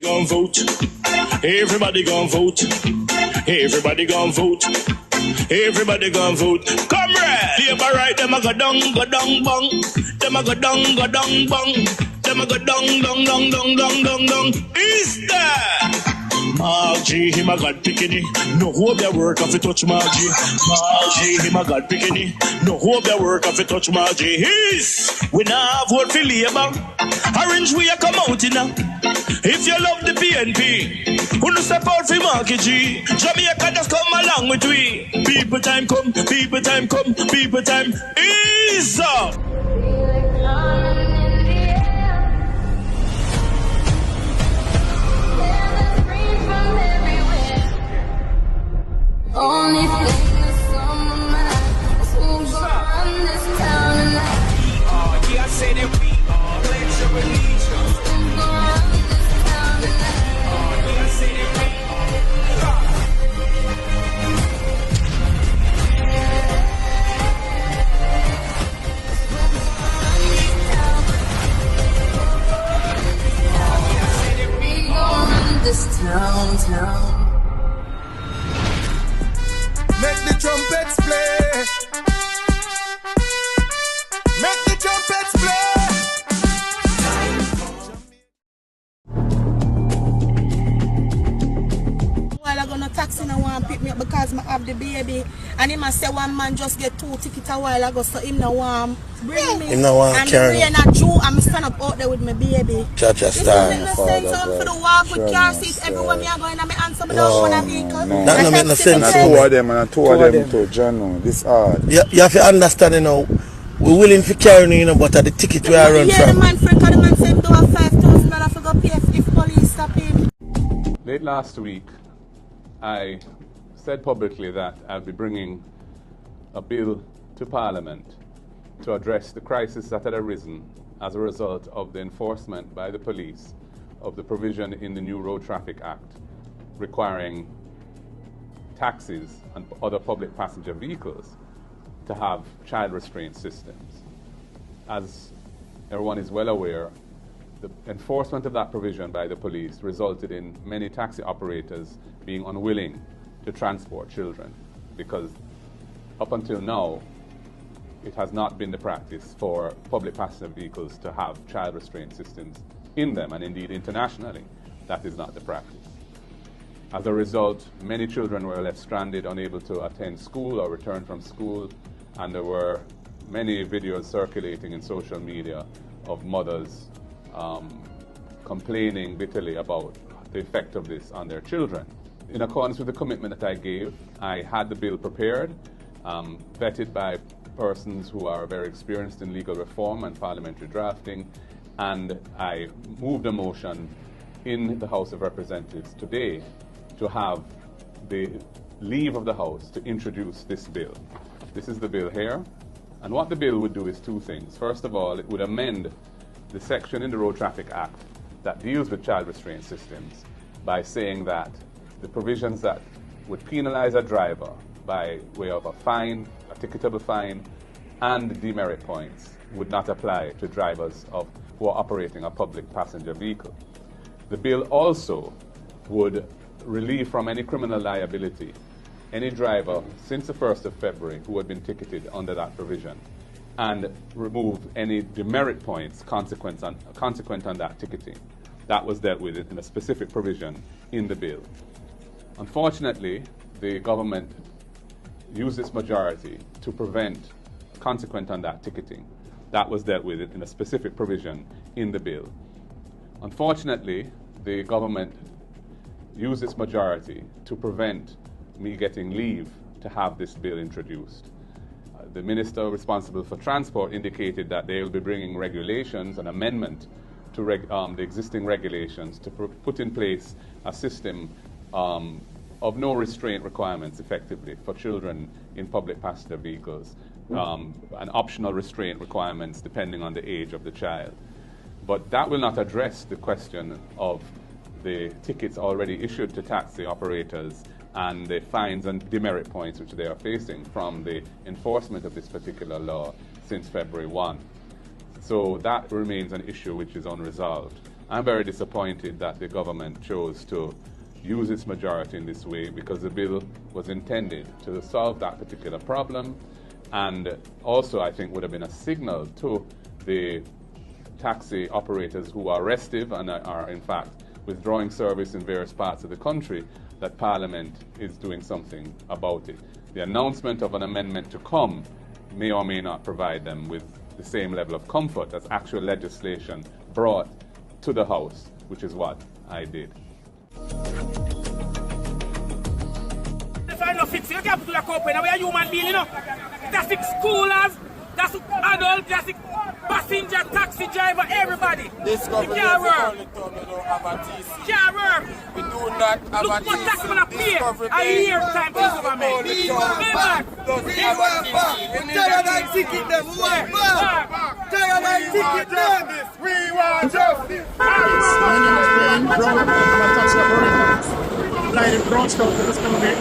Gon' vote. Everybody gon' vote. Everybody gon' vote. Everybody gon' vote. Comrade! Labor right, them a go down, bong. Them a go down, bong. Them a go down. Is that? Margie, him a God picking. No hope their work if you touch Margie. Margie, him a God picking. No hope their work if you touch Margie. We now vote for Labour. Orange we a come out in now. If you love the PNP, who no step out for Marky G. Jamaica just come along with we. People time come, people time come, people time is up. Only thing that's on my mind is who's gonna run this town tonight. Yeah, I say that we are pledge your allegiance. Who's gonna run this town tonight? Yeah, I say that we We gonna run this town. Make the trumpets play. Make the trumpets play. While I gonna taxi no one pick me up because I have the baby, and him a say one man just get 2 tickets a while ago, so him no want bring me. Him no want and carry. I'm a Jew, I'm stand up out there with my baby. Church This style. doesn't make no sense. I'm for the walk with car seat everywhere me are going, and me answer me don't want a vehicle. That no make no sense. And two of them, and two of them too, John. This hard. You have to understand, you know, we're willing to carry, you know, but at the ticket we are run Yeah, the from. man friend, the man said do a $5,000 for go pay if police stop him. Late last week, I said publicly that I'll be bringing a bill to Parliament to address the crisis that had arisen as a result of the enforcement by the police of the provision in the new Road Traffic Act requiring taxis and other public passenger vehicles to have child restraint systems. As everyone is well aware, the enforcement of that provision by the police resulted in many taxi operators being unwilling to transport children because up until now, it has not been the practice for public passenger vehicles to have child restraint systems in them, and indeed internationally, that is not the practice. As a result, many children were left stranded, unable to attend school or return from school, and there were many videos circulating in social media of mothers complaining bitterly about the effect of this on their children. In accordance with the commitment that I gave, I had the bill prepared, vetted by persons who are very experienced in legal reform and parliamentary drafting, and I moved a motion in the House of Representatives today to have the leave of the House to introduce this bill. This is the bill here, and what the bill would do is two things. First of all, it would amend the section in the Road Traffic Act that deals with child restraint systems by saying that the provisions that would penalize a driver by way of a fine, a ticketable fine, and demerit points would not apply to drivers who are operating a public passenger vehicle. The bill also would relieve from any criminal liability any driver since the 1st of February who had been ticketed under that provision, and remove any demerit points consequent on that ticketing. That was dealt with in a specific provision in the bill. Unfortunately, the government used its majority to prevent consequent on that ticketing. That was dealt with in a specific provision in the bill. Unfortunately, the government used its majority to prevent me getting leave to have this bill introduced. The minister responsible for transport indicated that they will be bringing regulations, an amendment to the existing regulations to put in place a system of no restraint requirements effectively for children in public passenger vehicles, and optional restraint requirements depending on the age of the child. But that will not address the question of the tickets already issued to taxi operators and the fines and demerit points which they are facing from the enforcement of this particular law since February 1. So that remains an issue which is unresolved. I'm very disappointed that the government chose to use its majority in this way, because the bill was intended to solve that particular problem, and also I think would have been a signal to the taxi operators who are restive and are in fact withdrawing service in various parts of the country that Parliament is doing something about it. The announcement of an amendment to come may or may not provide them with the same level of comfort as actual legislation brought to the House, which is what I did. If I don't fix it, you can't put like open. We are human beings, you know. That's the schoolers, that's the adults, that's the passenger, taxi driver, everybody. This government can't work. only told me don't have a TC. Can't work. We do not have Look a what tax TC. gonna pay a year time to this government. We want back. doesn't have a TC. Tired of ticket them. We want back. Tired of ticket them. We want justice. My name is Brian Brown. I'm a taxi operator. Flying in Burchell to Discover Bay.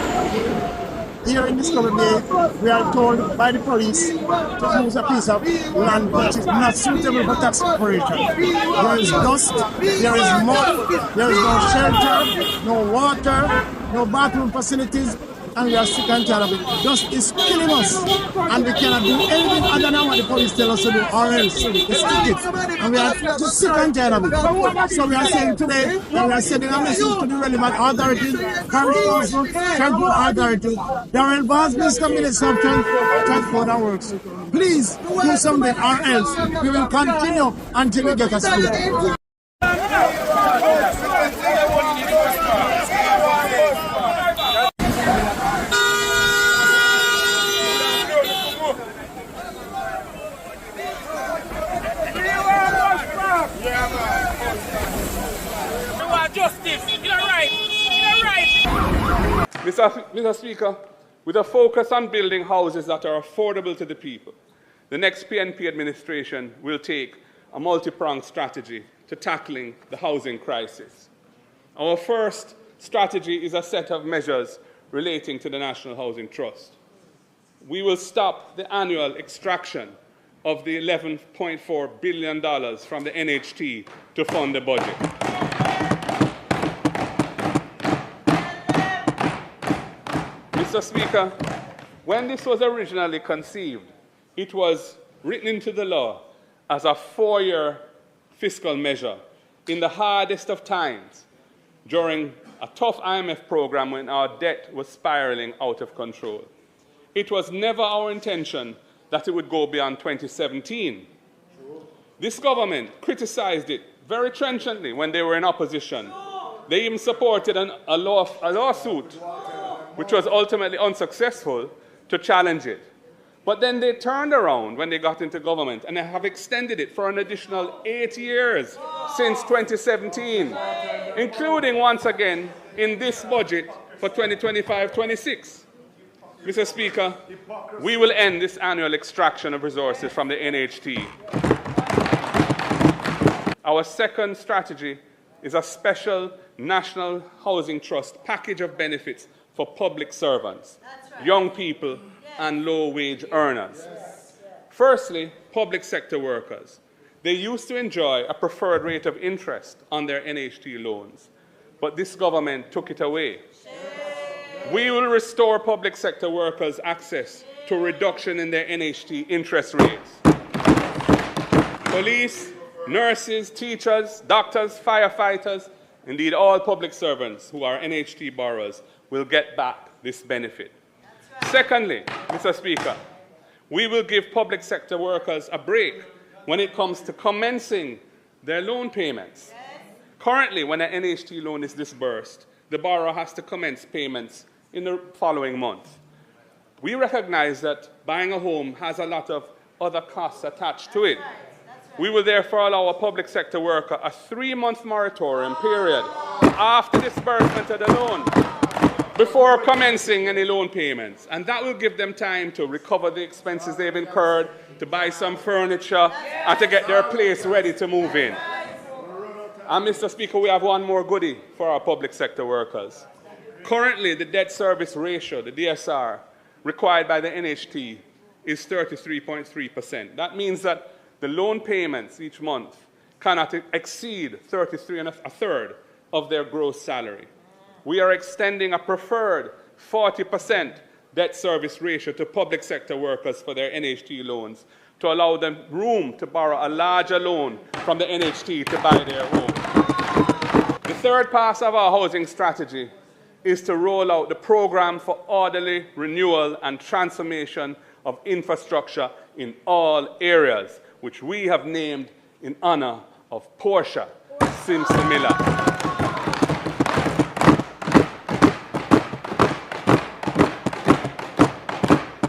Here in Discover Bay, we are told by the police to use a piece of land which is not suitable for taxi operation. There is dust, there is mud, there is no shelter, no water, no bathroom facilities, and we are sick and tired of it. Dust is killing us, and we cannot do anything other than what the police tell us to do, or else it's tickets. And we are just sick and tired of it. So we are saying today that we are sending a message to the relevant authorities, County Council, Transport Authority, Darrell Vaz, Mr. Minister of Transport and Works. Please do something, or else we will continue until we get a speed. Mr. Speaker, with a focus on building houses that are affordable to the people, the next PNP administration will take a multi-pronged strategy to tackling the housing crisis. Our first strategy is a set of measures relating to the National Housing Trust. We will stop the annual extraction of the $11.4 billion from the NHT to fund the budget. Mr. Speaker, when this was originally conceived, it was written into the law as a 4-year fiscal measure in the hardest of times during a tough IMF program when our debt was spiraling out of control. It was never our intention that it would go beyond 2017. This government criticized it very trenchantly when they were in opposition. They even supported a lawsuit, which was ultimately unsuccessful, to challenge it. But then they turned around when they got into government, and they have extended it for an additional 8 years since 2017, including once again in this budget for 2025-26. Mr. Speaker, we will end this annual extraction of resources from the NHT. Our second strategy is a special National Housing Trust package of benefits for public servants, young people, and low-wage earners. Firstly, public sector workers. They used to enjoy a preferred rate of interest on their NHT loans, but this government took it away. We will restore public sector workers access to a reduction in their NHT interest rates. Police, nurses, teachers, doctors, firefighters, indeed all public servants who are NHT borrowers will get back this benefit. Secondly, Mr. Speaker, we will give public sector workers a break when it comes to commencing their loan payments. Currently, when an NHT loan is disbursed, the borrower has to commence payments in the following month. We recognize that buying a home has a lot of other costs attached to it. We will therefore allow a public sector worker a 3-month moratorium period after disbursement of the loan before commencing any loan payments. And that will give them time to recover the expenses they've incurred, to buy some furniture, and to get their place ready to move in. And Mr. Speaker, we have one more goodie for our public sector workers. Currently, the debt service ratio, the DSR, required by the NHT is 33.3%. That means that the loan payments each month cannot exceed 33 1/3 of their gross salary. We are extending a preferred 40% debt service ratio to public sector workers for their NHT loans to allow them room to borrow a larger loan from the NHT to buy their home. The third part of our housing strategy is to roll out the program for orderly renewal and transformation of infrastructure in all areas, which we have named in honor of Portia Simpson Miller.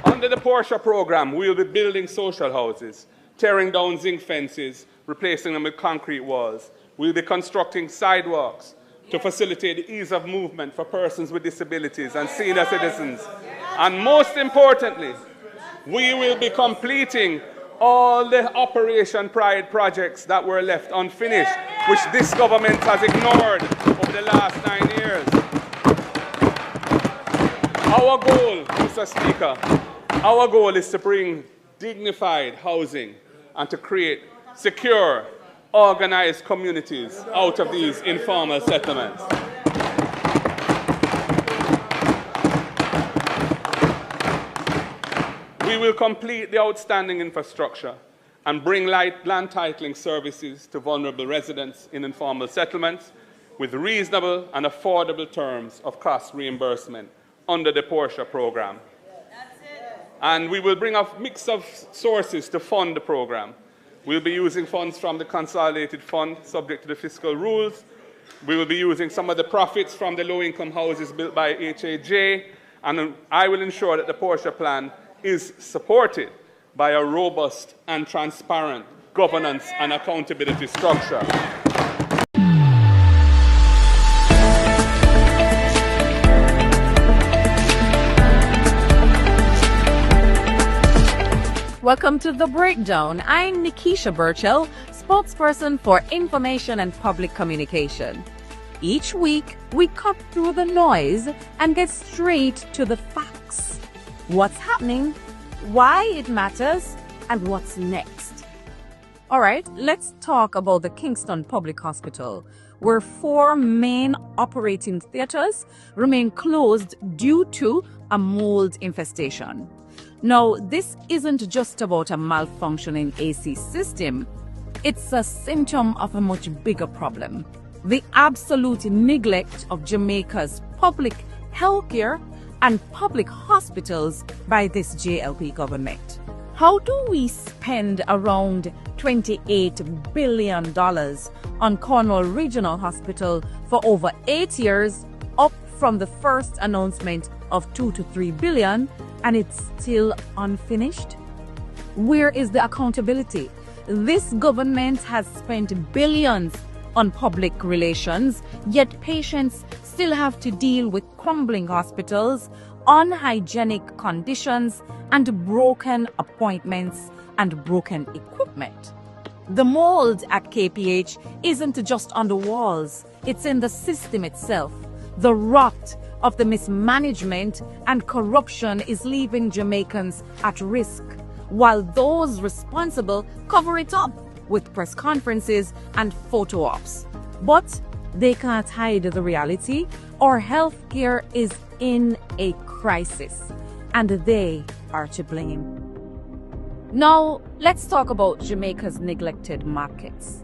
Under the Portia program, we will be building social houses, tearing down zinc fences, replacing them with concrete walls. We'll be constructing sidewalks to facilitate the ease of movement for persons with disabilities and senior citizens. And most importantly, we will be completing all the Operation Pride projects that were left unfinished, which this government has ignored over the last 9 years. Our goal, Mr. Speaker, our goal is to bring dignified housing and to create secure, organized communities out of these informal settlements. We will complete the outstanding infrastructure and bring land titling services to vulnerable residents in informal settlements with reasonable and affordable terms of cost reimbursement under the Portia program. And we will bring a mix of sources to fund the program. We'll be using funds from the Consolidated Fund, subject to the fiscal rules. We will be using some of the profits from the low-income houses built by HAJ, and I will ensure that the Portia plan is supported by a robust and transparent governance and accountability structure. Welcome to The Breakdown. I'm Nekeisha Burchell, spokesperson for Information and Public Communication. Each week, we cut through the noise and get straight to the facts. What's happening, why it matters, and what's next. All right, let's talk about the Kingston Public Hospital, where 4 main operating theaters remain closed due to a mold infestation. Now, this isn't just about a malfunctioning AC system. It's a symptom of a much bigger problem: the absolute neglect of Jamaica's public healthcare and public hospitals by this JLP government. How do we spend around $28 billion on Cornwall Regional Hospital for over 8 years, up from the first announcement of $2 to $3 billion, and it's still unfinished? Where is the accountability? This government has spent billions on public relations, yet patients still have to deal with crumbling hospitals, unhygienic conditions, and broken appointments and broken equipment. The mold at KPH isn't just on the walls, it's in the system itself. The rot of the mismanagement and corruption is leaving Jamaicans at risk, while those responsible cover it up with press conferences and photo ops. But they can't hide the reality. Our healthcare is in a crisis, and they are to blame. Now, let's talk about Jamaica's neglected markets.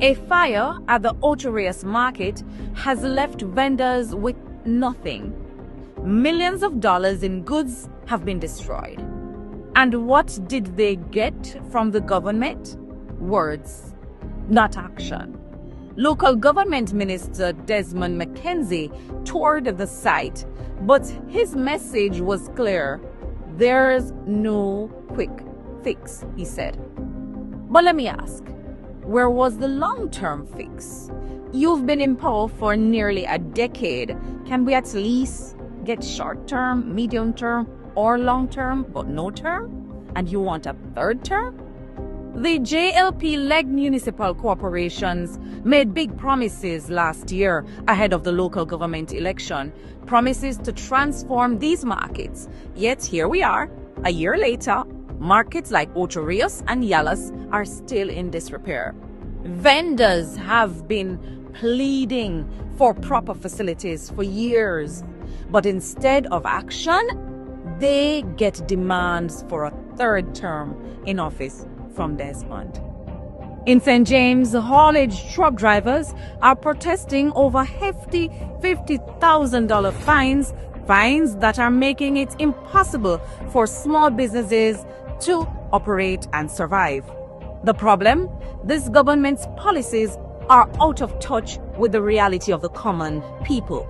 A fire at the Ocho market has left vendors with nothing. Millions of dollars in goods have been destroyed. And what did they get from the government? Words, not action. Local government minister Desmond McKenzie toured the site, but his message was clear. There's no quick fix, he said. But let me ask, where was the long-term fix? You've been in power for nearly a decade. Can we at least get short-term, medium-term, or long-term, but no term? And you want a third term? The JLP-led municipal corporations made big promises last year ahead of the local government election, promises to transform these markets. Yet here we are, a year later, markets like Ocho Rios and Yallas are still in disrepair. Vendors have been pleading for proper facilities for years, but instead of action, they get demands for a third term in office from Desmond. In St. James, haulage truck drivers are protesting over hefty $50,000 fines that are making it impossible for small businesses to operate and survive. The problem? This government's policies are out of touch with the reality of the common people.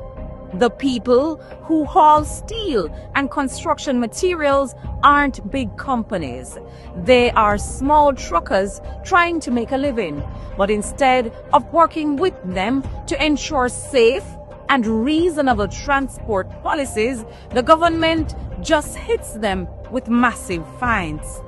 The people who haul steel and construction materials aren't big companies. They are small truckers trying to make a living. But instead of working with them to ensure safe and reasonable transport policies, the government just hits them with massive fines.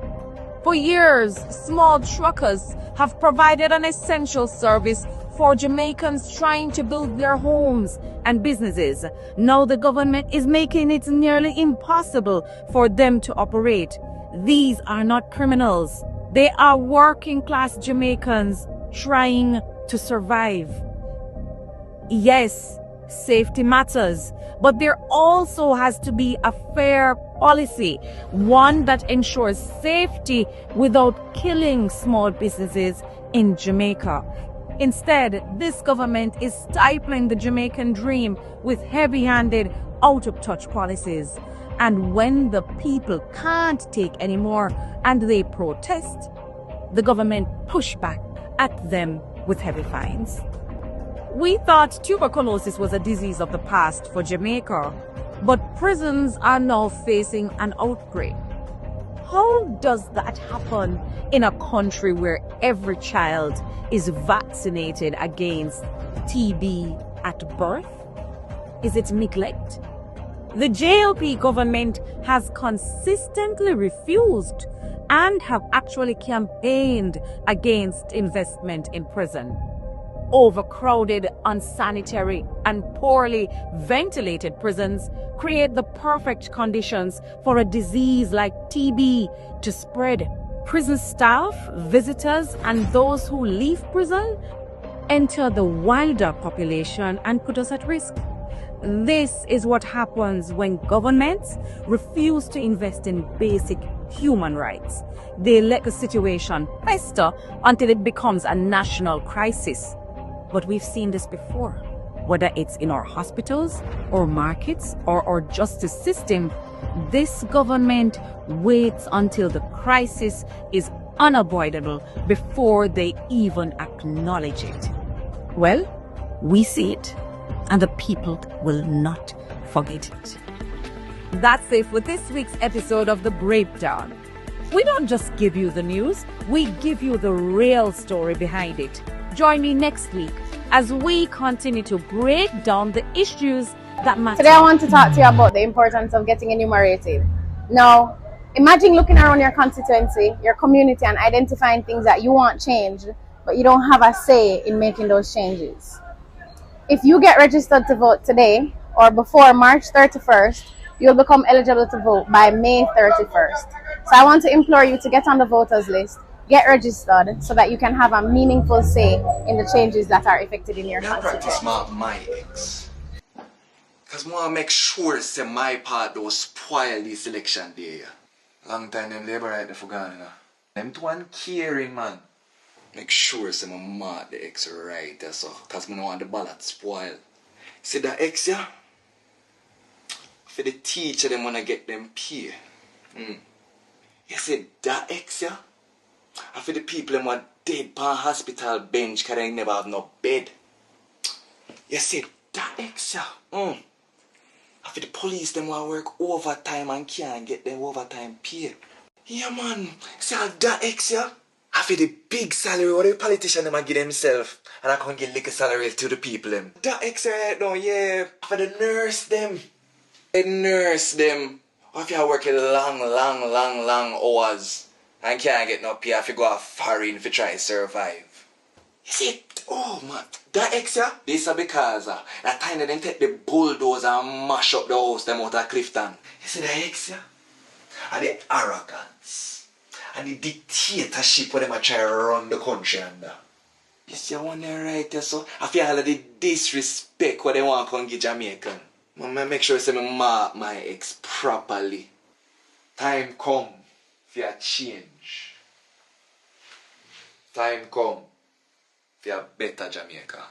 For years, small truckers have provided an essential service for Jamaicans trying to build their homes and businesses. Now the government is making it nearly impossible for them to operate. These are not criminals. They are working class Jamaicans trying to survive. Yes, safety matters, but there also has to be a fair policy, one that ensures safety without killing small businesses in Jamaica. Instead, this government is stifling the Jamaican dream with heavy-handed, out-of-touch policies. And when the people can't take any more and they protest, the government push back at them with heavy fines. We thought tuberculosis was a disease of the past for Jamaica, but prisons are now facing an outbreak. How does that happen in a country where every child is vaccinated against TB at birth? Is it neglect? The JLP government has consistently refused and have actually campaigned against investment in prison. Overcrowded, unsanitary, and poorly ventilated prisons create the perfect conditions for a disease like TB to spread. Prison staff, visitors, and those who leave prison enter the wilder population and put us at risk. This is what happens when governments refuse to invest in basic human rights. They let the situation fester until it becomes a national crisis. But we've seen this before, whether it's in our hospitals or markets or our justice system. This government waits until the crisis is unavoidable before they even acknowledge it. Well, we see it, and the people will not forget it. That's it for this week's episode of The Breakdown. We don't just give you the news, we give you the real story behind it. Join me next week as we continue to break down the issues that matter. Today I want to talk to you about the importance of getting enumerated. Now, imagine looking around your constituency, your community, and identifying things that you want changed, but you don't have a say in making those changes. If you get registered to vote today or before March 31st, you'll become eligible to vote by May 31st. So I want to implore you to get on the voters list, get registered so that you can have a meaningful say in the changes that are effected in your constituency. Practice my ex. Because I want to make sure say my part don't spoil this election day. Long time them labor right there for gone, you know. Them two one caring, man. Make sure say my mark the ex right there, so. Because I don't want the ballot spoil. See that ex, yeah? For the teacher, them want to get them pay. You see that ex, yeah? And for the people who want dead pan hospital bench because they never have no bed. You see that extra. And for the police them want work overtime and can't get them overtime pay. Yeah man, see all that extra. And for the big salary what the politician them give themselves. And I can get little salary to the people them. That extra right now, yeah. For the nurse them. The nurse them. Or if you work long hours. And can't get no pay if you go off foreign to try to survive. You see, oh man, that extra, this is because that time they take the bulldozer and mash up the house them out of Clifton. You see that extra? And the arrogance and the dictatorship where them try to run the country under. You see, I want to right there, so I feel all of the disrespect what they want to come give Jamaican. I make sure I say me mark my ex properly. Time come for a change. Time come for a better Jamaica.